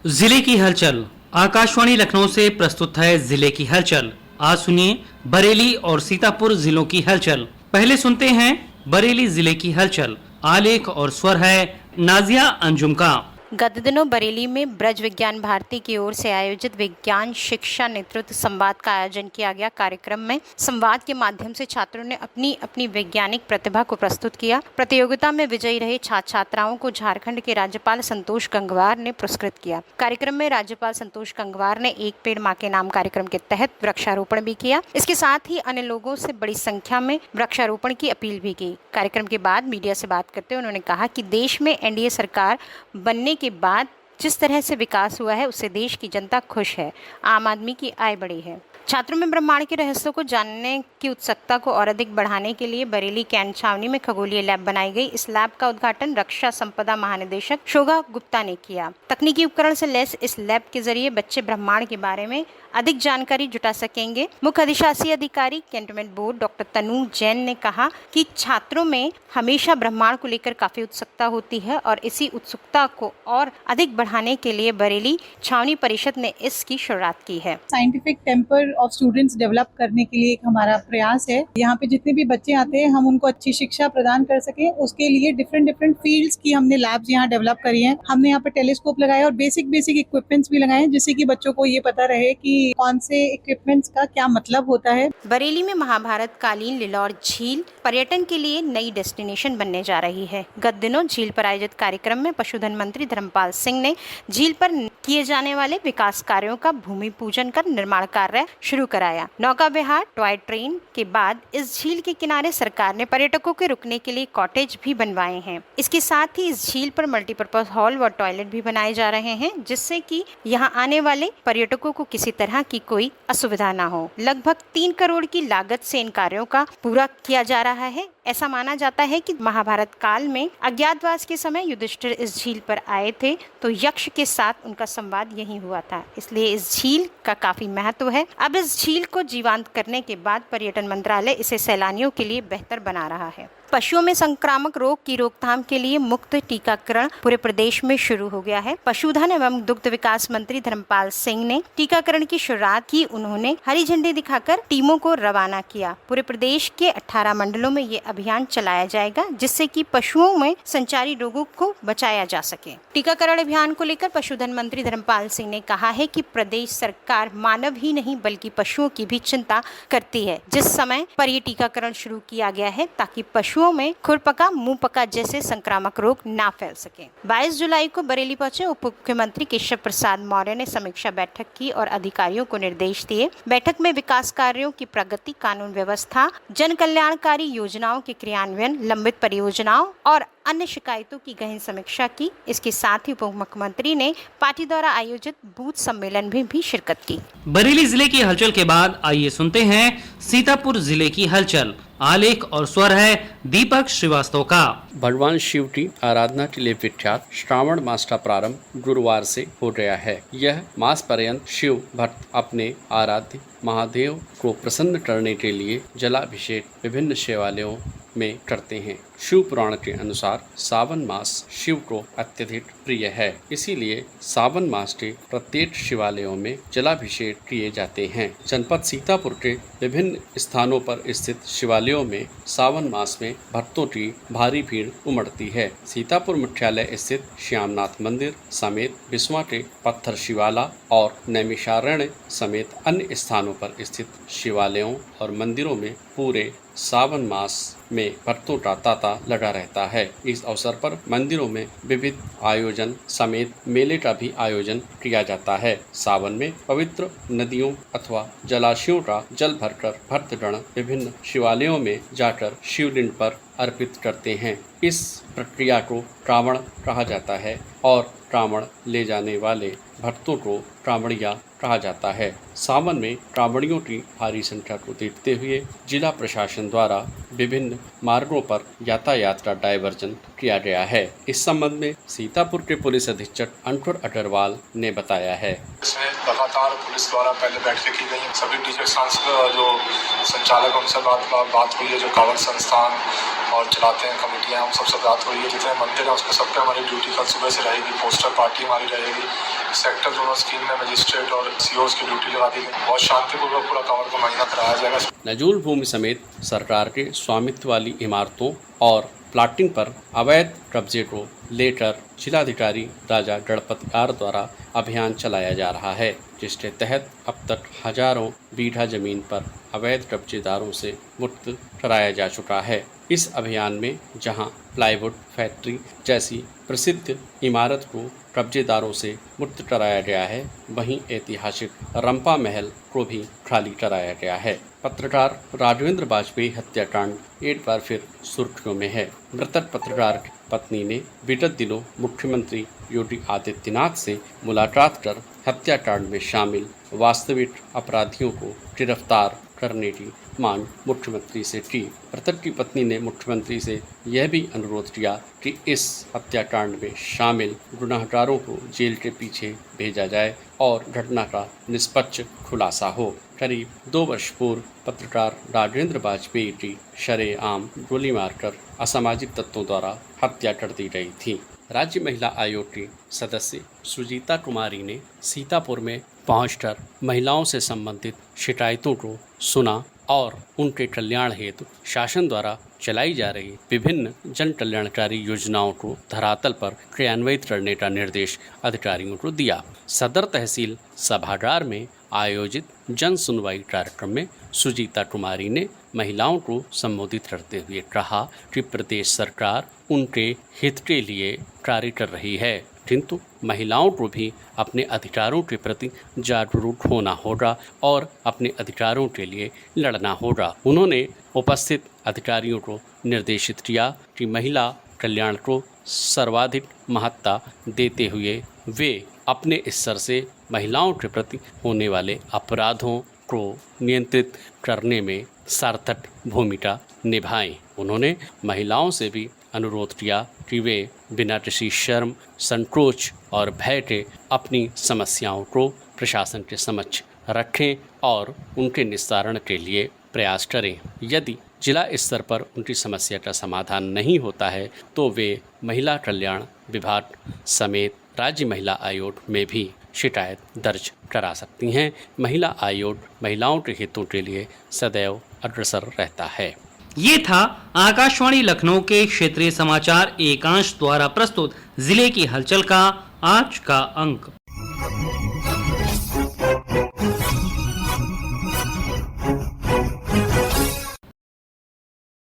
जिले की हलचल। आकाशवाणी लखनऊ से प्रस्तुत है जिले की हलचल। आज सुनिए बरेली और सीतापुर जिलों की हलचल। पहले सुनते हैं बरेली जिले की हलचल। आलेख और स्वर है नाजिया अंजुम का। गत दिनों बरेली में ब्रज विज्ञान भारती की ओर से आयोजित विज्ञान शिक्षा नेतृत्व संवाद का आयोजन किया गया। कार्यक्रम में संवाद के माध्यम से छात्रों ने अपनी अपनी वैज्ञानिक प्रतिभा को प्रस्तुत किया। प्रतियोगिता में विजयी रहे छात्र छात्राओं को झारखंड के राज्यपाल संतोष गंगवार ने पुरस्कृत किया। कार्यक्रम में राज्यपाल संतोष गंगवार ने एक पेड़ मां के नाम कार्यक्रम के तहत वृक्षारोपण भी किया। इसके साथ ही अन्य लोगों से बड़ी संख्या में वृक्षारोपण की अपील भी की। कार्यक्रम के बाद मीडिया से बात करते हुए उन्होंने कहा कि देश में एनडीए सरकार बनने के बाद जिस तरह से विकास हुआ है उससे देश की जनता खुश है, आम आदमी की आय बढ़ी है। छात्रों में ब्रह्मांड के रहस्यों को जानने की उत्सुकता को और अधिक बढ़ाने के लिए बरेली कैंट छावनी में खगोलीय लैब बनाई गई। इस लैब का उद्घाटन रक्षा संपदा महानिदेशक शोभा गुप्ता ने किया। तकनीकी उपकरण से लैस इस लैब के जरिए बच्चे ब्रह्मांड के बारे में अधिक जानकारी जुटा सकेंगे। मुख्य अधिशासी अधिकारी कैंटोनमेंट बोर्ड डॉक्टर तनु जैन ने कहा कि छात्रों में हमेशा ब्रह्मांड को लेकर काफी उत्सुकता होती है और इसी उत्सुकता को और अधिक बढ़ाने के लिए बरेली छावनी परिषद ने इसकी शुरुआत की है। Scientific temper of students develop करने के लिए एक हमारा प्रयास है। यहाँ पे जितने भी बच्चे आते हैं हम उनको अच्छी शिक्षा प्रदान कर सके, उसके लिए डिफरेंट फील्ड्स की हमने लैब्स यहाँ डेवलप करी हैं। हमने यहाँ पे टेलीस्कोप लगाए और बेसिक इक्विपमेंट्स भी लगाए हैं, जिससे कि बच्चों को ये पता रहे कि कौन से इक्विपमेंट्स का क्या मतलब होता है। बरेली में महाभारत कालीन लिलौर झील पर्यटन के लिए नई डेस्टिनेशन बनने जा रही है। गत दिनों झील पर आयोजित कार्यक्रम में पशुधन मंत्री धर्मपाल सिंह ने झील पर किए जाने वाले विकास कार्यों का भूमि पूजन कर निर्माण कार्य शुरू कराया। नौका विहार, टॉय ट्रेन के बाद इस झील के किनारे सरकार ने पर्यटकों के रुकने के लिए कॉटेज भी बनवाए हैं। इसके साथ ही इस झील पर मल्टीपर्पज हॉल व टॉयलेट भी बनाए जा रहे हैं, जिससे कि यहाँ आने वाले पर्यटकों को किसी तरह की कोई असुविधा न हो। लगभग 3 करोड़ की लागत से इन कार्यों का पूरा किया जा रहा है। ऐसा माना जाता है कि महाभारत काल में अज्ञातवास के समय युधिष्ठिर इस झील पर आए थे तो यक्ष के साथ उनका संवाद यहीं हुआ था, इसलिए इस झील का काफी महत्व है। अब इस झील को जीवंत करने के बाद पर्यटन मंत्रालय इसे सैलानियों के लिए बेहतर बना रहा है। पशुओं में संक्रामक रोग की रोकथाम के लिए मुफ्त टीकाकरण पूरे प्रदेश में शुरू हो गया है। पशुधन एवं दुग्ध विकास मंत्री धर्मपाल सिंह ने टीकाकरण की शुरुआत की। उन्होंने हरी झंडी दिखाकर टीमों को रवाना किया। पूरे प्रदेश के 18 मंडलों में ये अभियान चलाया जाएगा, जिससे कि पशुओं में संचारी रोगों को बचाया जा सके। टीकाकरण अभियान को लेकर पशुधन मंत्री धर्मपाल सिंह ने कहा है कि प्रदेश सरकार मानव ही नहीं बल्कि पशुओं की भी चिंता करती है। जिस समय पर ये टीकाकरण शुरू किया गया है ताकि पशुओं में खुरपका, मुंहपका जैसे संक्रामक रोग ना फैल सके। 22 जुलाई को बरेली पहुंचे उप मुख्यमंत्री केशव प्रसाद मौर्य ने समीक्षा बैठक की और अधिकारियों को निर्देश दिए। बैठक में विकास कार्यों की प्रगति, कानून व्यवस्था, जन कल्याणकारी योजनाओं के क्रियान्वयन, लंबित परियोजनाओं और अन्य शिकायतों की गहन समीक्षा की। इसके साथ ही उप मुख्यमंत्री ने पार्टी द्वारा आयोजित बूथ सम्मेलन में भी शिरकत की। बरेली जिले की हलचल के बाद आइए सुनते हैं सीतापुर जिले की हलचल। आलेख और स्वर है दीपक श्रीवास्तव का। भगवान शिव की आराधना के लिए विख्यात श्रावण मास का प्रारंभ गुरुवार से हो गया है। यह मास पर्यंत शिव भक्त अपने आराध्य महादेव को प्रसन्न करने के लिए जलाभिषेक विभिन्न शिवालयों में करते हैं। शिव पुराण के अनुसार सावन मास शिव को अत्यधिक प्रिय है, इसीलिए सावन मास के प्रत्येक शिवालयों में जलाभिषेक किए जाते हैं। जनपद सीतापुर के विभिन्न स्थानों पर स्थित शिवालयों में सावन मास में भक्तों की भारी भीड़ उमड़ती है। सीतापुर मुख्यालय स्थित श्यामनाथ मंदिर समेत बिस्वा के पत्थर शिवाला और नैमिषारण्य समेत अन्य स्थानों पर स्थित शिवालयों और मंदिरों में पूरे सावन मास में भक्तों का तांता लगा रहता है। इस अवसर पर मंदिरों में विविध आयोजन समेत मेले का भी आयोजन किया जाता है। सावन में पवित्र नदियों अथवा जलाशयों का जल भरकर भक्तगण विभिन्न शिवालयों में जाकर शिवलिंग पर अर्पित करते हैं। इस प्रक्रिया को श्रावण कहा जाता है और श्रावण ले जाने वाले भक्तों को श्रावणिया कहा जाता है। सावन में श्रावणियों की भारी संख्या को देखते हुए जिला प्रशासन द्वारा विभिन्न मार्गों पर यातायात का डायवर्जन किया गया है। इस संबंध में सीतापुर के पुलिस अधीक्षक अंकुर अग्रवाल ने बताया है। इसमें लगातार पुलिस द्वारा पहले बैठकें की गई, सभी डीजे जो संचालक उनसे बात हुई है, जो कांवड़ संस्थान और चलाते हैं कमेटियाँ, हम सबसे बात हो रही है। जितने मंदिर हैं उसमें सब पे हमारी ड्यूटी कल सुबह से रहेगी, पोस्टर पार्टी हमारी रहेगी। सेक्टर जोनल स्कीम में मजिस्ट्रेट और सीओज की ड्यूटी लगा दी गई। बहुत शांतिपूर्वक पूरा कवर को महीना कराया जाएगा। नजूल भूमि समेत सरकार के स्वामित्व वाली इमारतों और प्लाटिंग पर अवैध कब्जे को लेकर जिलाधिकारी राजा गणपत आर द्वारा अभियान चलाया जा रहा है, जिसके तहत अब तक हजारों बीघा जमीन पर अवैध कब्जेदारों से मुक्त कराया जा चुका है। इस अभियान में जहां प्लाईवुड फैक्ट्री जैसी प्रसिद्ध इमारत को कब्जेदारों से मुक्त कराया गया है, वहीं ऐतिहासिक रंपा महल को भी खाली कराया गया है। पत्रकार राघवेंद्र वाजपेयी हत्याकांड एक बार फिर सुर्खियों में है। मृतक पत्रकार की पत्नी ने विगत दिनों मुख्यमंत्री योगी आदित्यनाथ से मुलाकात कर हत्याकांड में शामिल वास्तविक अपराधियों को गिरफ्तार करने की मांग मुख्यमंत्री से की। मृतक की पत्नी ने मुख्यमंत्री से यह भी अनुरोध किया कि इस हत्याकांड में शामिल गुनाहगारों को जेल के पीछे भेजा जाए और घटना का निष्पक्ष खुलासा हो। करीब 2 वर्ष पूर्व पत्रकार राघवेंद्र वाजपेयी की शरेआम गोली मारकर असामाजिक तत्वों द्वारा हत्या कर दी गई थी। राज्य महिला आयोग की सदस्य सुजीता कुमारी ने सीतापुर में पहुंचकर महिलाओं से संबंधित शिकायतों को सुना और उनके कल्याण हेतु शासन द्वारा चलाई जा रही विभिन्न जन कल्याणकारी योजनाओं को धरातल पर क्रियान्वित करने का निर्देश अधिकारियों को दिया। सदर तहसील सभागार में आयोजित जन सुनवाई कार्यक्रम में सुजीता कुमारी ने महिलाओं को संबोधित करते हुए कहा कि प्रदेश सरकार उनके हित के लिए कार्य कर रही है, किंतु महिलाओं को भी अपने अधिकारों के प्रति जागरूक होना होगा और अपने अधिकारों के लिए लड़ना होगा। उन्होंने उपस्थित अधिकारियों को निर्देशित किया कि महिला कल्याण को सर्वाधिक महत्ता देते हुए वे अपने स्तर से महिलाओं के प्रति होने वाले अपराधों को नियंत्रित करने में सार्थक भूमिका निभाएं। उन्होंने महिलाओं से भी अनुरोध किया कि वे बिना किसी शर्म, संकोच और भय के अपनी समस्याओं को प्रशासन के समक्ष रखें और उनके निस्तारण के लिए प्रयास करें। यदि जिला स्तर पर उनकी समस्या का समाधान नहीं होता है तो वे महिला कल्याण विभाग समेत राज्य महिला आयोग में भी शिकायत दर्ज करा सकती हैं। महिला आयोग महिलाओं के हितों के लिए सदैव अग्रसर रहता है। ये था आकाशवाणी लखनऊ के क्षेत्रीय समाचार एकांश द्वारा प्रस्तुत जिले की हलचल का आज का अंक।